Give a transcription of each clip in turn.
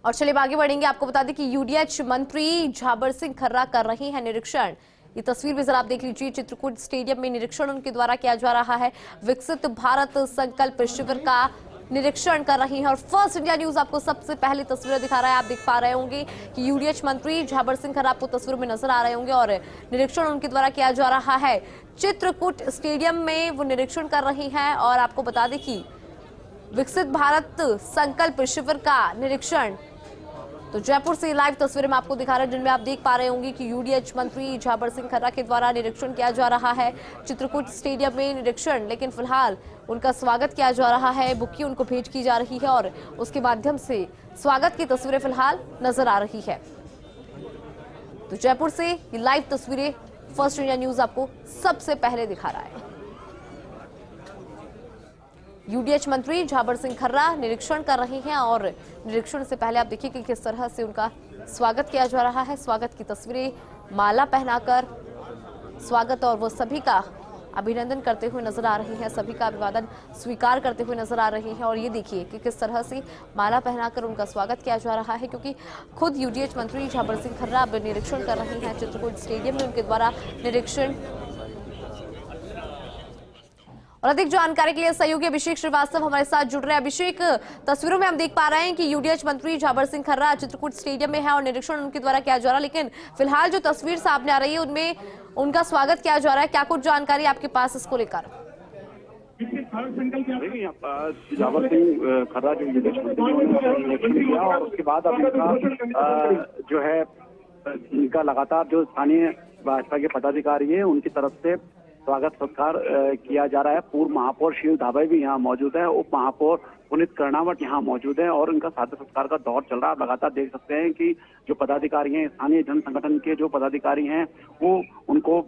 और चलिए आगे बढ़ेंगे। आपको बता दें कि यूडीएच मंत्री झाबर सिंह खर्रा कर रहे हैं निरीक्षण। ये तस्वीर भी जरा आप देख लीजिए। चित्रकूट स्टेडियम में निरीक्षण उनके द्वारा किया जा रहा है। विकसित भारत संकल्प शिविर का निरीक्षण कर रही हैं और फर्स्ट इंडिया न्यूज आपको सबसे पहले तस्वीरें दिखा रहा है। आप देख पा रहे होंगे कि यूडीएच मंत्री झाबर सिंह खर्रा आपको तस्वीरों में नजर आ रहे होंगे और निरीक्षण उनके द्वारा किया जा रहा है। चित्रकूट स्टेडियम में वो निरीक्षण कर रही हैं और आपको बता दें कि विकसित भारत संकल्प शिविर का निरीक्षण तो जयपुर से लाइव तस्वीरें में आपको दिखा रहे हैं, जिनमें आप देख पा रहे होंगे कि यूडीएच मंत्री झाबर सिंह खर्रा के द्वारा निरीक्षण किया जा रहा है चित्रकूट स्टेडियम में निरीक्षण। लेकिन फिलहाल उनका स्वागत किया जा रहा है, बुक्की उनको भेंट की जा रही है और उसके माध्यम से स्वागत की तस्वीरें फिलहाल नजर आ रही है। तो जयपुर से ये लाइव तस्वीरें फर्स्ट इंडिया न्यूज आपको सबसे पहले दिखा रहा है। यूडीएच मंत्री झाबर सिंह खर्रा निरीक्षण कर रहे हैं और निरीक्षण से पहले आप देखिए कि किस तरह से उनका स्वागत किया जा रहा है। स्वागत की तस्वीरें माला पहनाकर स्वागत और वो सभी का अभिनंदन करते हुए नजर आ रही हैं, सभी का अभिवादन स्वीकार करते हुए नजर आ रही हैं। और ये देखिए कि किस तरह से माला पहनाकर उनका स्वागत किया जा रहा है, क्योंकि खुद यूडीएच मंत्री झाबर सिंह खर्रा अब निरीक्षण कर रही हैं चित्रकूट स्टेडियम में। उनके द्वारा निरीक्षण और अधिक जानकारी के लिए सहयोगी अभिषेक श्रीवास्तव हमारे साथ जुड़ रहे हैं। अभिषेक, तस्वीरों में हम देख पा रहे हैं कि यूडीएच मंत्री झाबर सिंह खर्रा चित्रकूट स्टेडियम में है और निरीक्षण उनके द्वारा किया जा रहा है, लेकिन फिलहाल जो तस्वीर सामने आ रही है उनमें उनका स्वागत किया जा रहा है। क्या कुछ जानकारी आपके पास इसको लेकर? झाबर सिंह खर्रा जो यूडीएच मंत्री किया और उसके बाद अब इनका जो है इनका लगातार जो स्थानीय भाजपा के पदाधिकारी है उनकी तरफ से स्वागत सत्कार किया जा रहा है। पूर्व महापौर शील धाबे भी यहाँ मौजूद है, उप महापौर पुनीत कर्णावत यहाँ मौजूद है और उनका सादर सत्कार का दौर चल रहा है। आप लगातार देख सकते हैं कि जो पदाधिकारी हैं, स्थानीय जन संगठन के जो पदाधिकारी हैं वो उनको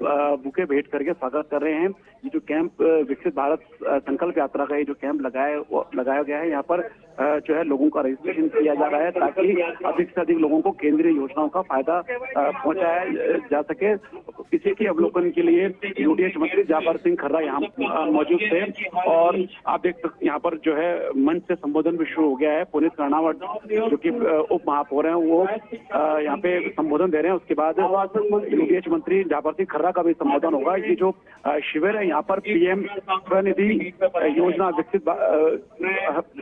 बुके भेंट करके स्वागत कर रहे हैं। ये जो कैंप विकसित भारत संकल्प यात्रा का ये जो कैंप लगाया गया है, यहाँ पर जो है लोगों का रजिस्ट्रेशन किया जा रहा है ताकि अधिक से अधिक लोगों को केंद्रीय योजनाओं का फायदा पहुंचाया जा सके। इसी के अवलोकन के लिए यूडीएच मंत्री झाबर सिंह खर्रा यहाँ मौजूद थे और आप देख सकते यहाँ पर जो है मंच से संबोधन भी शुरू हो गया है। पुनीत कर्णावत जो कि उप महापौर हैं वो यहाँ पे संबोधन दे रहे हैं। उसके बाद यूडीएच मंत्री झाबर सिंह खर्रा का भी संबोधन होगा। ये जो शिविर है यहाँ पर पीएम स्वनिधि योजना, विकसित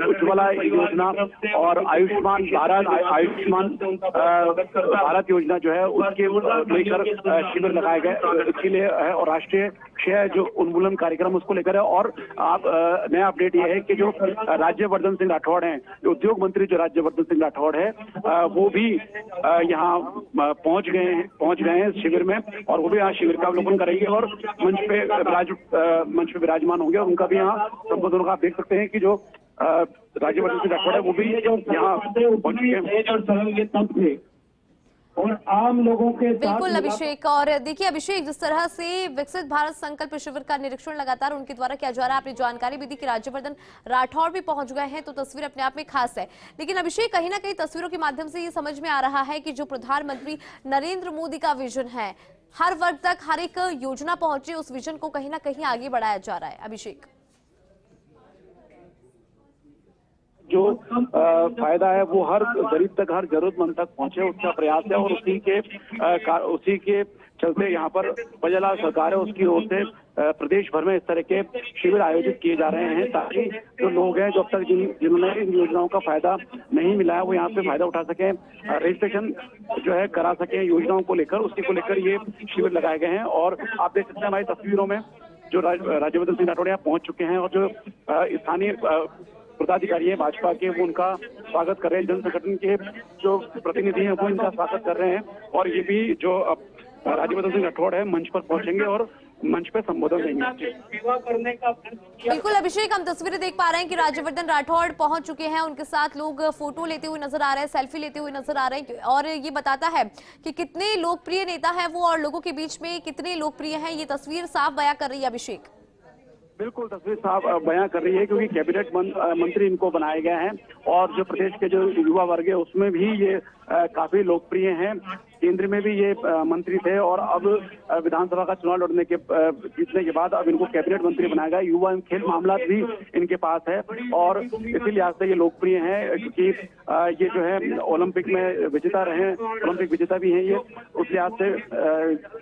उज्ज्वला योजना और आयुष्मान भारत योजना जो है उसके लेकर शिविर लगाया गया इसके लिए है और राष्ट्रीय क्षय जो उन्मूलन कार्यक्रम उसको लेकर है। और आप नया अपडेट ये है कि जो राज्यवर्धन सिंह राठौड़ हैं, जो उद्योग मंत्री जो राज्यवर्धन सिंह राठौड़ है वो भी यहाँ पहुंच गए हैं शिविर में और वो भी यहाँ शिविर का अवलोकन करेंगे और मंच पे विराजमान होंगे और उनका भी यहाँ संबोधन होगा। आप देख सकते हैं कि जो राज्यवर्धन सिंह राठौड़ है वो भी यहाँ पहुंच गए और आम लोगों के साथ। बिल्कुल अभिषेक, और देखिए अभिषेक, जिस तरह से विकसित भारत संकल्प शिविर का निरीक्षण लगातार उनके द्वारा किया जा रहा है, आपने जानकारी भी दी कि राज्यवर्धन राठौड़ भी पहुंच गए हैं, तो तस्वीर अपने आप में खास है। लेकिन अभिषेक, कहीं ना कहीं तस्वीरों के माध्यम से ये समझ में आ रहा है कि जो प्रधानमंत्री नरेंद्र मोदी का विजन है, हर वर्ग तक हर एक योजना पहुंचे, उस विजन को कहीं ना कहीं आगे बढ़ाया जा रहा है। अभिषेक, जो फायदा है वो हर गरीब तक, हर जरूरतमंद तक पहुंचे, उसका प्रयास है और उसी के चलते यहाँ पर बजला सरकार है उसकी ओर से प्रदेश भर में इस तरह के शिविर आयोजित किए जा रहे हैं ताकि जो लोग हैं, जो अब तक जिन्होंने इन योजनाओं का फायदा नहीं मिला है, वो यहाँ पे फायदा उठा सकें, रजिस्ट्रेशन जो है करा सकें योजनाओं को लेकर। उसी को लेकर ये शिविर लगाए गए हैं और आप देख सकते हैं हमारी तस्वीरों में जो राज्यवर्धन सिंह राठौड़ यहाँ पहुंच चुके हैं और जो स्थानीय पदाधिकारी है भाजपा के वो उनका स्वागत कर रहे हैं। जन संगठन के जो प्रतिनिधि हैं वो इनका स्वागत कर रहे हैं और ये भी जो राज्यवर्धन सिंह राठौड़ है मंच पर पहुंचेंगे और मंच पे संबोधन देंगे। सेवा करने का बिल्कुल अभिषेक, हम तस्वीरें देख पा रहे हैं कि राज्यवर्धन राठौड़ पहुंच चुके हैं, उनके साथ लोग फोटो लेते हुए नजर आ रहे हैं, सेल्फी लेते हुए नजर आ रहे हैं और ये बताता है कि कितने लोकप्रिय नेता है वो और लोगों के बीच में कितने लोकप्रिय हैं, ये तस्वीर साफ बयां कर रही है। अभिषेक, बिल्कुल तस्वीर साफ बयां कर रही है क्योंकि कैबिनेट मंत्री इनको बनाए गए हैं और जो प्रदेश के जो युवा वर्ग है उसमें भी ये काफी लोकप्रिय हैं। केंद्र में भी ये मंत्री थे और अब विधानसभा का चुनाव लड़ने के जीतने के बाद अब इनको कैबिनेट मंत्री बनाया गया। युवा एवं खेल मामला भी इनके पास है और इसी लिहाज से ये लोकप्रिय हैं, क्योंकि ये जो है ओलंपिक में विजेता रहे, ओलंपिक विजेता भी हैं ये, उस लिहाज से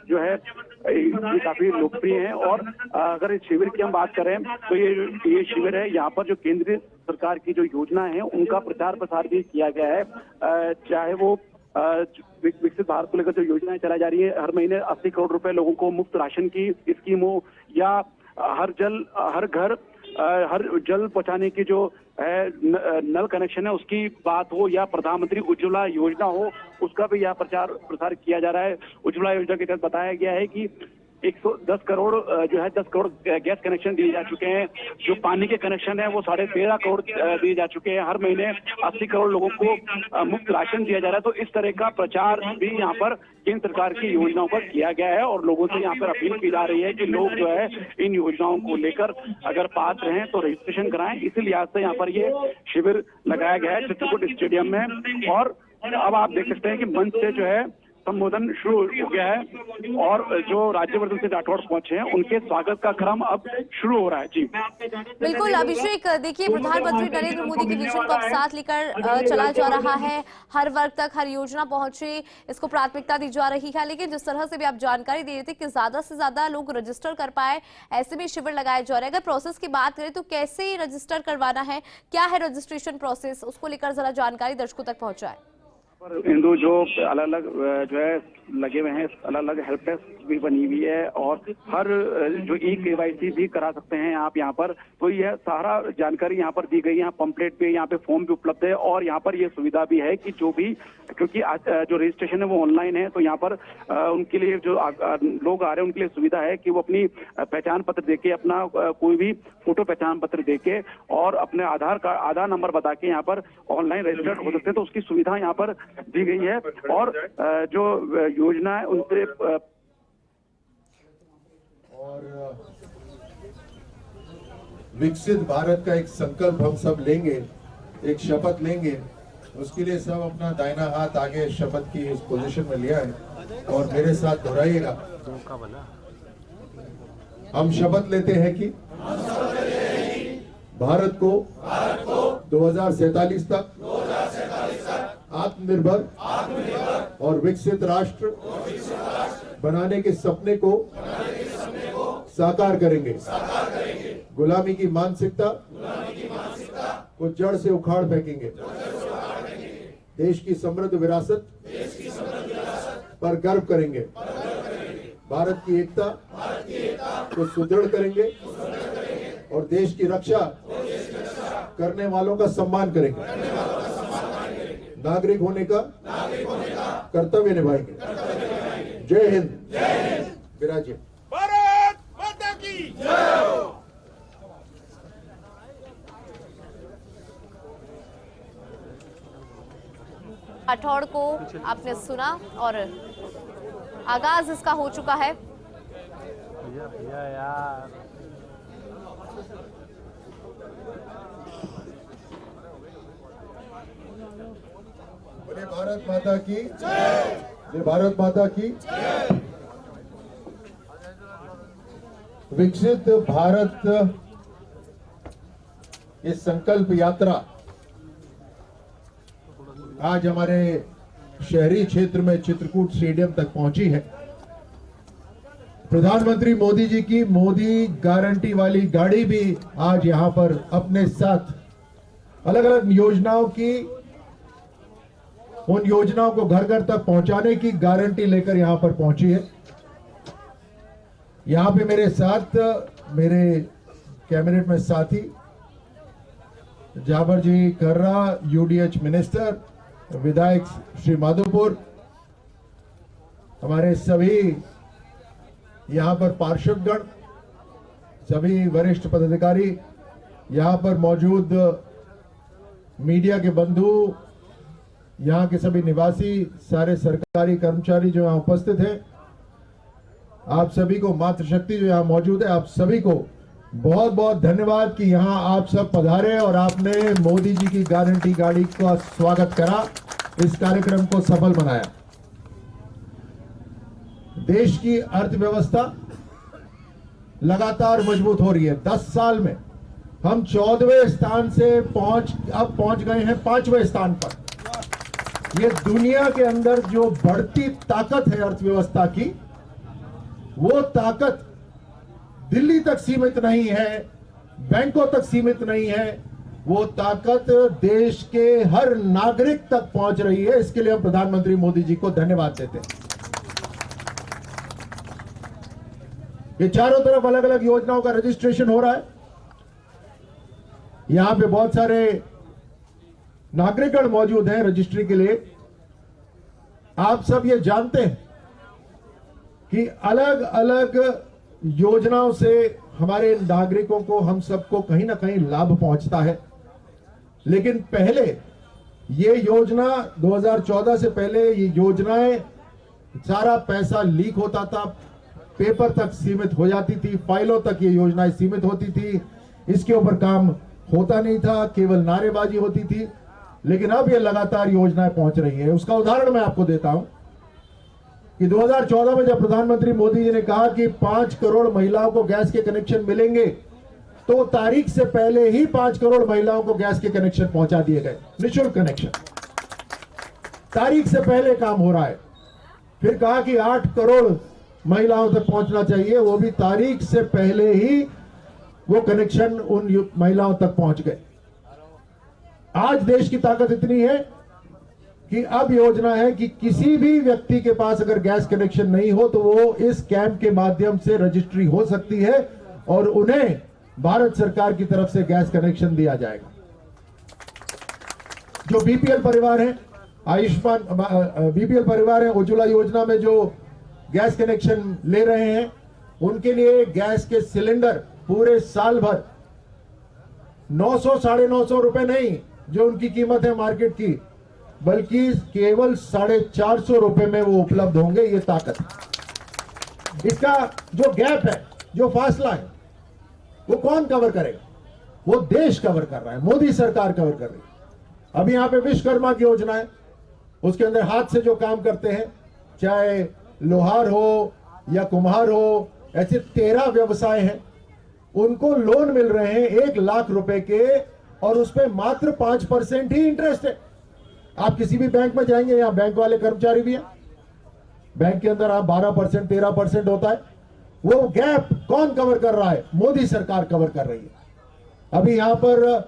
जो है ये काफी लोकप्रिय हैं। और अगर इस शिविर की हम बात करें तो ये शिविर है, यहाँ पर जो केंद्रीय सरकार की जो योजना है उनका प्रचार प्रसार भी किया गया है। चाहे वो विकसित भारत को लेकर जो योजनाएं चलाई जा रही है, हर महीने 80 करोड़ रुपए लोगों को मुफ्त राशन की स्कीम हो, या हर घर हर जल पहुंचाने की जो है नल कनेक्शन है उसकी बात हो, या प्रधानमंत्री उज्ज्वला योजना हो, उसका भी यह प्रचार प्रसार किया जा रहा है। उज्ज्वला योजना के तहत बताया गया है कि 110 करोड़ जो है 10 करोड़ गैस कनेक्शन दिए जा चुके हैं। जो पानी के कनेक्शन है वो 13.5 करोड़ दिए जा चुके हैं। हर महीने 80 करोड़ लोगों को मुफ्त राशन दिया जा रहा है। तो इस तरह का प्रचार भी यहाँ पर केंद्र सरकार की योजनाओं पर किया गया है और लोगों से यहाँ पर अपील की जा रही है कि लोग जो है इन योजनाओं को लेकर अगर पात्र हैं तो रजिस्ट्रेशन कराएं। इसी लिहाज से यहाँ पर ये शिविर लगाया गया है चित्रकूट स्टेडियम में। और अब आप देख सकते हैं कि मंच से जो है संबोधन शुरू हो गया है और जो राज्यवर्धन सिंह राठौड़ पहुंचे हैं उनके स्वागत का क्रम अब शुरू हो रहा है। जी बिल्कुल अभिषेक, देखिए प्रधानमंत्री नरेंद्र मोदी की विजन को अब साथ लेकर चला जा रहा है, हर वर्ग तक हर योजना पहुंचे, इसको प्राथमिकता दी जा रही है। लेकिन जिस तरह से भी आप जानकारी दे रहे थे कि ज्यादा से ज्यादा लोग रजिस्टर कर पाए, ऐसे में शिविर लगाए जा रहे हैं। अगर प्रोसेस की बात करें तो कैसे रजिस्टर करवाना है, क्या है रजिस्ट्रेशन प्रोसेस, उसको लेकर जरा जानकारी दर्शकों तक पहुंचाए। इंदु जो अलग अलग जो है लगे हुए हैं, अलग अलग हेल्प डेस्क भी बनी हुई है और हर जो KYC भी करा सकते हैं आप यहाँ पर। तो यह सारा जानकारी यहाँ पर दी गई है, यहाँ पंपलेट पे, यहाँ पे फॉर्म भी उपलब्ध है और यहाँ पर यह सुविधा भी है कि जो भी, क्योंकि जो रजिस्ट्रेशन है वो ऑनलाइन है, तो यहाँ पर उनके लिए जो लोग आ रहे हैं उनके लिए सुविधा है कि वो अपनी पहचान पत्र देके, अपना कोई भी फोटो पहचान पत्र देके और अपने आधार नंबर बता के यहाँ पर ऑनलाइन रजिस्टर्ड हो सकते हैं। तो उसकी सुविधा यहाँ पर दी गई है और जो योजना है उनसे और विकसित भारत का एक संकल्प हम सब लेंगे, एक शपथ लेंगे। उसके लिए सब अपना दाहिना हाथ आगे शपथ की इस पोजीशन में लिया है और मेरे साथ दोहराइएगा। हम शपथ लेते हैं कि भारत को 2047 तक आत्मनिर्भर और विकसित राष्ट्र बनाने के सपने को साकार करेंगे। गुलामी की मानसिकता को जड़ से उखाड़ फेंकेंगे। देश की समृद्ध विरासत पर गर्व करेंगे। भारत की एकता को सुदृढ़ करेंगे और देश की रक्षा करने वालों का सम्मान करेंगे। नागरिक होने का कर्तव्य निभाएंगे। जय हिंद, विराजिए। भारत माता की जय हो। राठौड़ को आपने सुना और आगाज इसका हो चुका है। भैया यार बोले भारत माता की जय, जय भारत माता की जय। विकसित भारत ये संकल्प यात्रा आज हमारे शहरी क्षेत्र में चित्रकूट स्टेडियम तक पहुंची है। प्रधानमंत्री मोदी जी की मोदी गारंटी वाली गाड़ी भी आज यहां पर अपने साथ अलग अलग योजनाओं की, उन योजनाओं को घर घर तक पहुंचाने की गारंटी लेकर यहां पर पहुंची है। यहां पे मेरे साथ मेरे कैबिनेट में साथी जाबर जी कर्रा, यूडीएच मिनिस्टर, विधायक श्री माधोपुर, हमारे सभी यहां पर पार्षदगण, सभी वरिष्ठ पदाधिकारी, यहां पर मौजूद मीडिया के बंधु, यहाँ के सभी निवासी, सारे सरकारी कर्मचारी जो यहाँ उपस्थित हैं, आप सभी को, मातृशक्ति जो यहाँ मौजूद है, आप सभी को बहुत बहुत धन्यवाद कि यहाँ आप सब पधारे और आपने मोदी जी की गारंटी गाड़ी का स्वागत करा, इस कार्यक्रम को सफल बनाया। देश की अर्थव्यवस्था लगातार मजबूत हो रही है। 10 साल में हम 14वें स्थान से अब पहुंच गए हैं 5वें स्थान पर। ये दुनिया के अंदर जो बढ़ती ताकत है अर्थव्यवस्था की, वो ताकत दिल्ली तक सीमित नहीं है, बैंकों तक सीमित नहीं है, वो ताकत देश के हर नागरिक तक पहुंच रही है। इसके लिए हम प्रधानमंत्री मोदी जी को धन्यवाद देते हैं। ये चारों तरफ अलग अलग योजनाओं का रजिस्ट्रेशन हो रहा है। यहां पे बहुत सारे नागरिकगण मौजूद हैं रजिस्ट्री के लिए। आप सब ये जानते हैं कि अलग अलग योजनाओं से हमारे नागरिकों को, हम सबको कहीं ना कहीं लाभ पहुंचता है। लेकिन पहले ये योजना 2014 से पहले ये योजनाएं, सारा पैसा लीक होता था, पेपर तक सीमित हो जाती थी, फाइलों तक ये योजनाएं सीमित होती थी, इसके ऊपर काम होता नहीं था, केवल नारेबाजी होती थी। लेकिन अब ये लगातार योजनाएं पहुंच रही है। उसका उदाहरण मैं आपको देता हूं कि 2014 में जब प्रधानमंत्री मोदी जी ने कहा कि 5 करोड़ महिलाओं को गैस के कनेक्शन मिलेंगे, तो तारीख से पहले ही 5 करोड़ महिलाओं को गैस के कनेक्शन पहुंचा दिए गए, निःशुल्क कनेक्शन। तारीख से पहले काम हो रहा है। फिर कहा कि 8 करोड़ महिलाओं तक पहुंचना चाहिए, वो भी तारीख से पहले ही वो कनेक्शन उन महिलाओं तक पहुंच गए। आज देश की ताकत इतनी है कि अब योजना है कि किसी भी व्यक्ति के पास अगर गैस कनेक्शन नहीं हो तो वो इस कैंप के माध्यम से रजिस्ट्री हो सकती है और उन्हें भारत सरकार की तरफ से गैस कनेक्शन दिया जाएगा। जो बीपीएल परिवार है, बीपीएल परिवार है, उज्ज्वला योजना में जो गैस कनेक्शन ले रहे हैं, उनके लिए गैस के सिलेंडर पूरे साल भर 900 साढ़े 900 रुपए नहीं जो उनकी कीमत है मार्केट की, बल्कि केवल 450 रुपए में वो उपलब्ध होंगे। ये ताकत है। इसका जो गैप है, जो फासला है, वो कौन कवर करेगा? वो देश कवर कर रहा है, मोदी सरकार कवर कर रही है। अभी यहां पे विश्वकर्मा की योजना है, उसके अंदर हाथ से जो काम करते हैं, चाहे लोहार हो या कुम्हार हो, ऐसे 13 व्यवसाय हैं, उनको लोन मिल रहे हैं 1 लाख रुपए के, और उस पर मात्र 5% ही इंटरेस्ट है। आप किसी भी बैंक में जाएंगे, यहां बैंक वाले कर्मचारी भी हैं, बैंक के अंदर आप 12% 13% होता है। वो गैप कौन कवर कर रहा है? मोदी सरकार कवर कर रही है। अभी यहां पर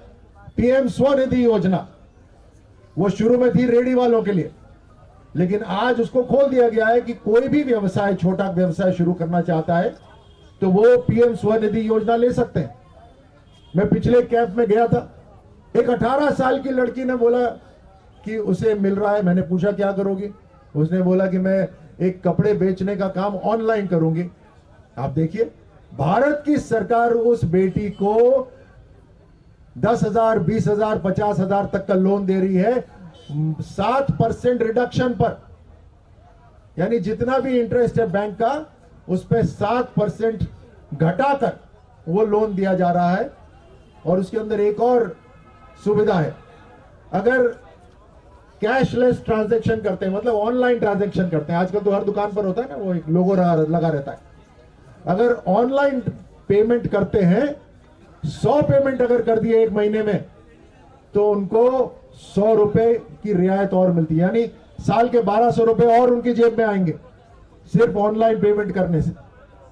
पीएम स्वनिधि योजना, वो शुरू में थी रेडी वालों के लिए, लेकिन आज उसको खोल दिया गया है कि कोई भी व्यवसाय, छोटा व्यवसाय शुरू करना चाहता है तो वो पीएम स्वनिधि योजना ले सकते हैं। मैं पिछले कैंप में गया था, एक 18 साल की लड़की ने बोला कि उसे मिल रहा है। मैंने पूछा क्या करोगी? उसने बोला कि मैं एक कपड़े बेचने का काम ऑनलाइन करूंगी। आप देखिए, भारत की सरकार उस बेटी को 10,000, 20,000, 50,000 तक का लोन दे रही है 7% रिडक्शन पर। यानी जितना भी इंटरेस्ट है बैंक का, उस पर 7% घटाकर वो लोन दिया जा रहा है। और उसके अंदर एक और सुविधा है, अगर कैशलेस ट्रांजैक्शन करते हैं, मतलब ऑनलाइन ट्रांजैक्शन करते हैं, आजकल तो हर दुकान पर होता है ना, वो एक लोगो लगा रहता है। अगर ऑनलाइन पेमेंट करते हैं, 100 पेमेंट अगर कर दिए 1 महीने में, तो उनको 100 रुपए की रियायत और मिलती है। यानी साल के 1200 रुपए और उनकी जेब में आएंगे सिर्फ ऑनलाइन पेमेंट करने से।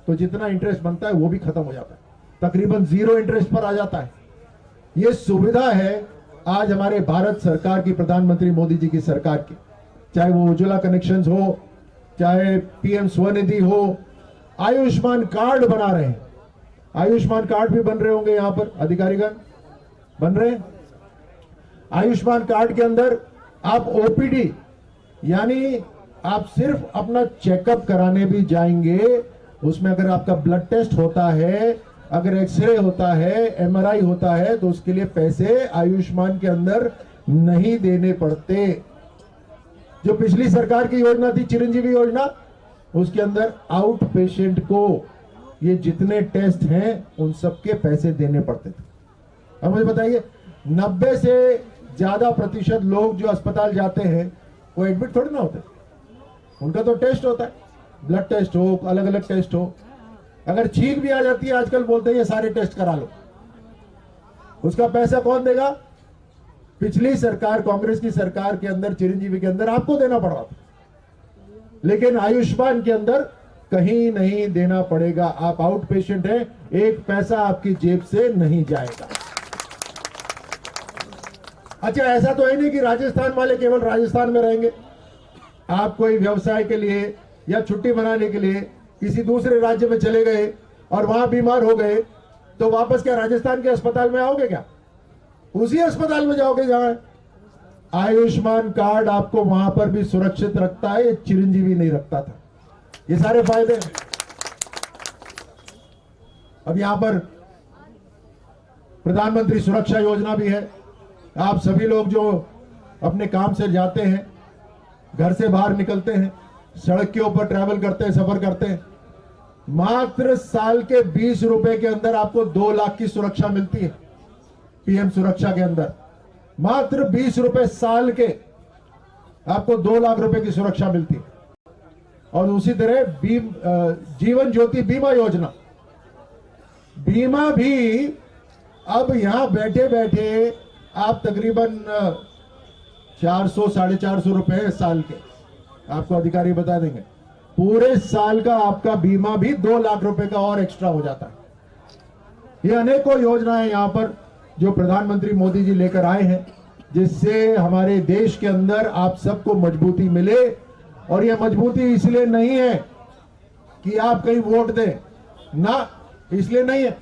तो जितना इंटरेस्ट बनता है वो भी खत्म हो जाता है, तकरीबन 0 इंटरेस्ट पर आ जाता है। ये सुविधा है आज हमारे भारत सरकार की, प्रधानमंत्री मोदी जी की सरकार की। चाहे वो उज्ज्वला कनेक्शंस हो, चाहे पीएम स्वनिधि हो, आयुष्मान कार्ड बना रहे हैं। आयुष्मान कार्ड भी बन रहे होंगे, यहां पर अधिकारीगण बन रहे हैं। आयुष्मान कार्ड के अंदर आप ओपीडी, यानी आप सिर्फ अपना चेकअप कराने भी जाएंगे, उसमें अगर आपका ब्लड टेस्ट होता है, अगर एक्सरे होता है, एमआरआई होता है, तो उसके लिए पैसे आयुष्मान के अंदर नहीं देने पड़ते। जो पिछली सरकार की योजना थी, चिरंजीवी योजना, उसके अंदर आउट पेशेंट को ये जितने टेस्ट हैं उन सबके पैसे देने पड़ते थे। अब मुझे बताइए, 90 से ज्यादा प्रतिशत लोग जो अस्पताल जाते हैं वो एडमिट थोड़ी ना होते, उनका तो टेस्ट होता है। ब्लड टेस्ट हो, अलग अलग टेस्ट हो, अगर छींक भी आ जाती है आजकल बोलते हैं ये सारे टेस्ट करा लो, उसका पैसा कौन देगा? पिछली सरकार, कांग्रेस की सरकार के अंदर, चिरंजीवी के अंदर आपको देना पड़ रहा था, लेकिन आयुष्मान के अंदर कहीं नहीं देना पड़ेगा। आप आउट पेशेंट हैं, एक पैसा आपकी जेब से नहीं जाएगा। अच्छा, ऐसा तो है नहीं कि राजस्थान वाले केवल राजस्थान में रहेंगे। आप कोई व्यवसाय के लिए या छुट्टी मनाने के लिए किसी दूसरे राज्य में चले गए और वहां बीमार हो गए, तो वापस क्या राजस्थान के अस्पताल में आओगे? क्या उसी अस्पताल में जाओगे जहां आयुष्मान कार्ड आपको वहां पर भी सुरक्षित रखता है, ये चिरंजीवी नहीं रखता था। ये सारे फायदे। अब यहां पर प्रधानमंत्री सुरक्षा योजना भी है। आप सभी लोग जो अपने काम से जाते हैं, घर से बाहर निकलते हैं, सड़क के ऊपर ट्रैवल करते हैं, सफर करते हैं, मात्र साल के 20 रुपए के अंदर आपको 2 लाख की सुरक्षा मिलती है। पीएम सुरक्षा के अंदर मात्र 20 रुपए साल के आपको 2 लाख रुपए की सुरक्षा मिलती है। और उसी तरह जीवन ज्योति बीमा योजना, बीमा भी अब यहां बैठे बैठे आप तकरीबन 400 साढ़े 400 रुपए साल के आपको अधिकारी बता देंगे। पूरे साल का आपका बीमा भी 2 लाख रुपए का और एक्स्ट्रा हो जाता है। ये अनेकों योजनाएं यहां पर जो प्रधानमंत्री मोदी जी लेकर आए हैं, जिससे हमारे देश के अंदर आप सबको मजबूती मिले। और ये मजबूती इसलिए नहीं है कि आप कहीं वोट दें, ना, इसलिए नहीं है।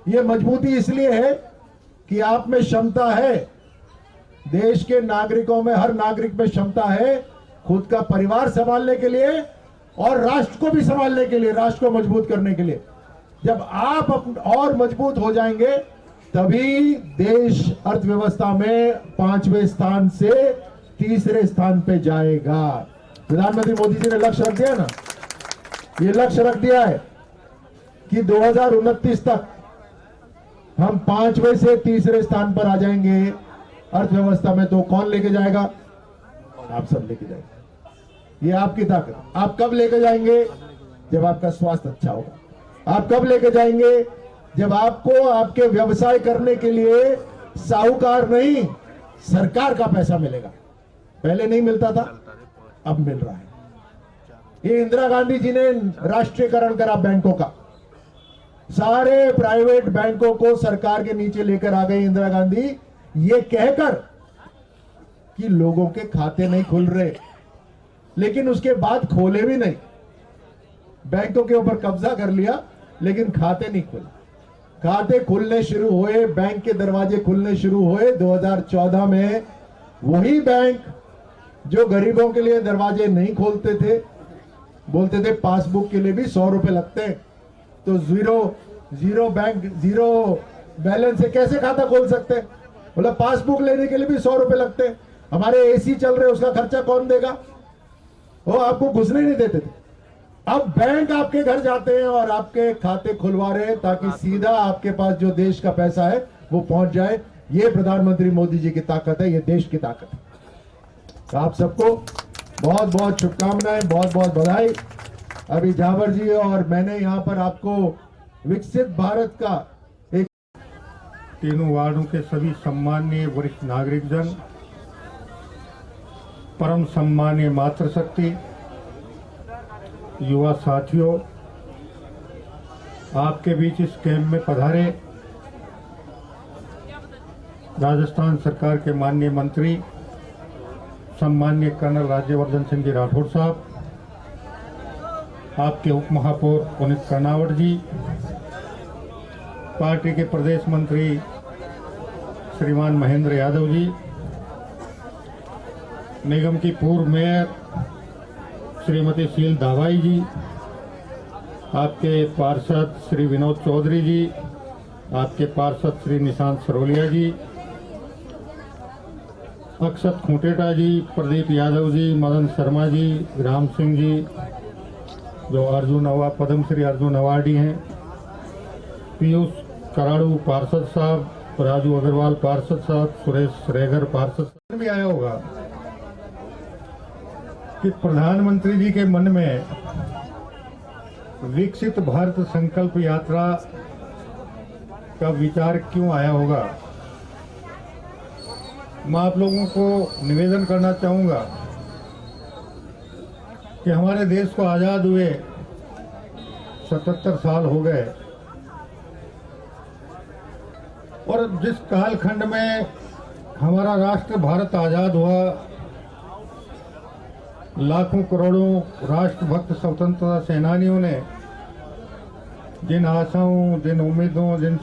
ये मजबूती इसलिए है कि आप में क्षमता है, देश के नागरिकों में, हर नागरिक में क्षमता है खुद का परिवार संभालने के लिए और राष्ट्र को भी संभालने के लिए, राष्ट्र को मजबूत करने के लिए। जब आप और मजबूत हो जाएंगे तभी देश अर्थव्यवस्था में 5वें स्थान से 3रे स्थान पे जाएगा। प्रधानमंत्री मोदी जी ने लक्ष्य रख दिया ना, ये लक्ष्य रख दिया है कि 2029 तक हम 5वें से 3रे स्थान पर आ जाएंगे अर्थव्यवस्था में। तो कौन लेके जाएगा? आप सब लेके जाएंगे। ये आपकी ताकत। आप कब लेके जाएंगे? जब आपका स्वास्थ्य अच्छा होगा। आप कब लेके जाएंगे? जब आपको आपके व्यवसाय करने के लिए साहूकार नहीं, सरकार का पैसा मिलेगा। पहले नहीं मिलता था, अब मिल रहा है। ये इंदिरा गांधी जी ने राष्ट्रीयकरण करा बैंकों का। सारे प्राइवेट बैंकों को सरकार के नीचे लेकर आ गई इंदिरा गांधी, ये कहकर कि लोगों के खाते नहीं खुल रहे, लेकिन उसके बाद खोले भी नहीं। बैंकों के ऊपर कब्जा कर लिया, लेकिन खाते नहीं खुले। खाते खुलने शुरू हुए, बैंक के दरवाजे खुलने शुरू हुए 2014 में। वही बैंक जो गरीबों के लिए दरवाजे नहीं खोलते थे, बोलते थे पासबुक के लिए भी 100 रुपए लगते हैं, तो जीरो बैलेंस से कैसे खाता खोल सकते हैं? बोला पासबुक लेने के लिए भी 100 रुपए लगते हैं। हमारे एसी चल रहे, उसका खर्चा कौन देगा? वो आपको घुसने नहीं देते थे। अब बैंक आपके घर जाते हैं और आपके खाते खुलवा रहे हैं ताकि सीधा आपके पास जो देश का पैसा है वो पहुंच जाए। ये प्रधानमंत्री मोदी जी की ताकत है, ये देश की ताकत है। तो आप सबको बहुत बहुत शुभकामनाएं, बहुत बहुत बधाई। अभी जावर जी और मैंने यहाँ पर आपको विकसित भारत का एक तीनों वार्डों के सभी सम्माननीय वरिष्ठ नागरिकजन, परम सम्माननीय मातृशक्ति, युवा साथियों, आपके बीच इस कैंप में पधारे राजस्थान सरकार के माननीय मंत्री सम्माननीय कर्नल राज्यवर्धन सिंह जी राठौड़ साहब, आपके उप महापौर पुनीत कर्नावट जी, पार्टी के प्रदेश मंत्री श्रीमान महेंद्र यादव जी, निगम की पूर्व मेयर श्रीमती शील दावाई जी, आपके पार्षद श्री विनोद चौधरी जी, आपके पार्षद श्री निशांत सरोलिया जी, अक्षत खूंटेटा जी, प्रदीप यादव जी, मदन शर्मा जी, राम सिंह जी जो अर्जुन अवार्ड, पद्मश्री अर्जुन अवार्डी हैं, पीयूष कराड़ू पार्षद साहब, राजू अग्रवाल पार्षद साहब, सुरेश रेगर पार्षद भी आया होगा। कि प्रधानमंत्री जी के मन में विकसित भारत संकल्प यात्रा का विचार क्यों आया होगा। मैं आप लोगों को निवेदन करना चाहूंगा कि हमारे देश को आजाद हुए 77 साल हो गए और जिस कालखंड में हमारा राष्ट्र भारत आजाद हुआ, लाखों करोड़ों राष्ट्रभक्त स्वतंत्रता सेनानियों ने जिन आशाओं, जिन उम्मीदों, जिन